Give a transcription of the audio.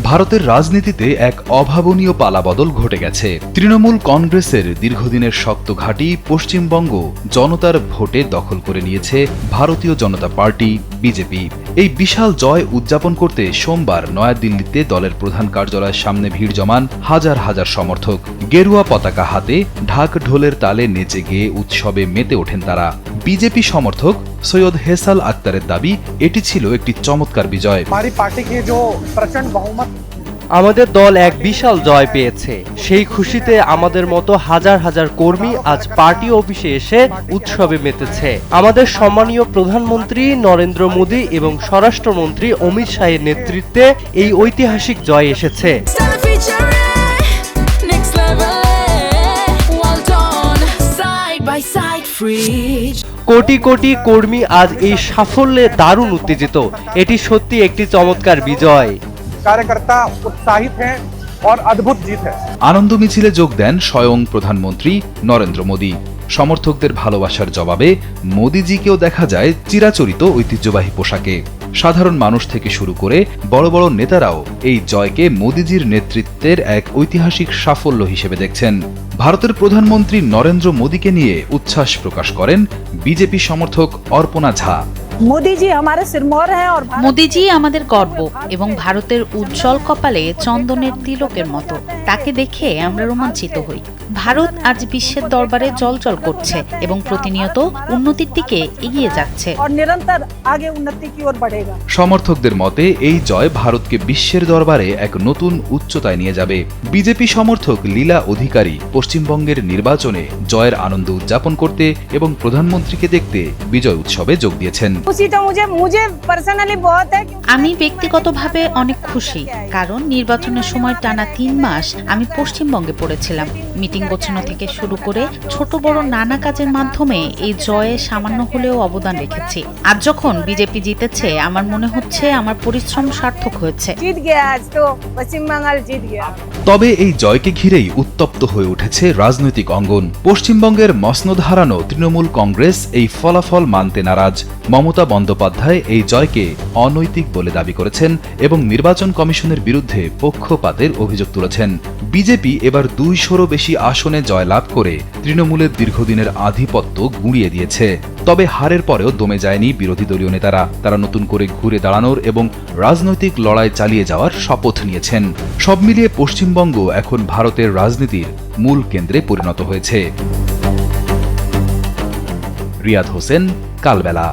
ভারতের রাজনীতিতে এক অভাবনীয় পালাবদল ঘটে গেছে। তৃণমূল কংগ্রেসের দীর্ঘদিনের শক্ত ঘাঁটি পশ্চিমবঙ্গ জনতার ভোটে দখল করে নিয়েছে ভারতীয় জনতা পার্টি বিজেপি। এই বিশাল জয় উদযাপন করতে সোমবার নয়াদিল্লিতে দলের প্রধান কার্যালয়ের সামনে ভিড় জমান হাজার হাজার সমর্থক। গেরুয়া পতাকা হাতে ঢাক ঢোলের তালে নেচে গিয়ে উৎসবে মেতে ওঠেন তারা। বিজেপি সমর্থক সৈয়দ হেসাল আক্তারের দাবি, এটি ছিল একটি চমৎকার বিজয়। আমাদের দল এক বিশাল জয় পেয়েছে। সেই খুশিতে আমাদের মতো হাজার হাজার কর্মী আজ পার্টি অফিসে এসে উৎসবে মেতেছে। আমাদের সম্মানীয় প্রধানমন্ত্রী নরেন্দ্র মোদী এবং স্বরাষ্ট্রমন্ত্রী অমিত শাহের নেতৃত্বে এই ঐতিহাসিক জয় এসেছে। কোটি কোটি কর্মী আজ এই সাফল্যে দারুণ উত্তেজিত। এটি সত্যি একটি চমৎকার বিজয়। कार्यकर्ता उत्साहित हैं और अद्भुत जीत है। আনন্দ মিছিলে যোগ দেন স্বয়ং প্রধানমন্ত্রী নরেন্দ্র মোদী। সমর্থকদের ভালোবাসার জবাবে মোদীজিকেও দেখা যায় চিরাচরিত ঐতিহ্যবাহী পোশাকে। সাধারণ মানুষ থেকে শুরু করে বড় বড় নেতারাও এই জয়কে মোদীজির নেতৃত্বের এক ঐতিহাসিক সাফল্য হিসেবে দেখছেন। ভারতের প্রধানমন্ত্রী নরেন্দ্র মোদীকে নিয়ে উচ্ছ্বাস প্রকাশ করেন বিজেপি সমর্থক অর্পণা ঝা। মোদিজি আমাদের গর্ব এবং ভারতের উজ্জ্বল কপালে চন্দনের তিলকের মতো। তাকে দেখে আমরা রোমাঞ্চিত হই। ভারত আজ বিশ্বের দরবারে জ্বলজ্বল করছে এবং প্রতিনিয়ত উন্নতির দিকে এগিয়ে যাচ্ছে। সমর্থকদের মতে এই জয় ভারতকে বিশ্বের দরবারে এক নতুন উচ্চতায় নিয়ে যাবে। বিজেপি সমর্থক লীলা অধিকারী পশ্চিমবঙ্গের নির্বাচনে জয়ের আনন্দ উদযাপন করতে এবং প্রধানমন্ত্রীকে দেখতে বিজয় উৎসবে যোগ দিয়েছেন। আমি ব্যক্তিগতভাবে অনেক খুশি, কারণ নির্বাচনের সময় টানা 3 মাস আমি পশ্চিমবঙ্গে পড়েছিলাম। মিটিং গোছানো থেকে শুরু করে ছোট বড় নানা কাজের মাধ্যমে এই জয়ে সামান্য হলেও অবদান রেখেছি। আজ যখন বিজেপি জিতেছে, আমার মনে হচ্ছে আমার পরিশ্রম সার্থক হয়েছে। তবে এই জয়কে ঘিরেই উত্তপ্ত হয়ে উঠেছে রাজনৈতিক অঙ্গন। পশ্চিমবঙ্গের মসনদ হারানো তৃণমূল কংগ্রেস এই ফলাফল মানতে নারাজ। মমতা বন্দ্যোপাধ্যায় এই জয়কে অনৈতিক বলে দাবি করেছেন এবং নির্বাচন কমিশনের বিরুদ্ধে পক্ষপাতের অভিযোগ তুলেছেন। বিজেপি এবার 200-রও বেশি আসনে জয়লাভ করে তৃণমূলের দীর্ঘদিনের আধিপত্য গুঁড়িয়ে দিয়েছে। তবে হারের পরেও দমে যায়নি বিরোধী দলীয় নেতারা। তারা নতুন করে ঘুরে দাঁড়ানোর এবং রাজনৈতিক লড়াই চালিয়ে যাওয়ার শপথ নিয়েছেন। সব মিলিয়ে পশ্চিমবঙ্গ এখন ভারতের রাজনীতির মূল কেন্দ্রে পরিণত হয়েছে। রিয়াদ হোসেন, কালবেলা।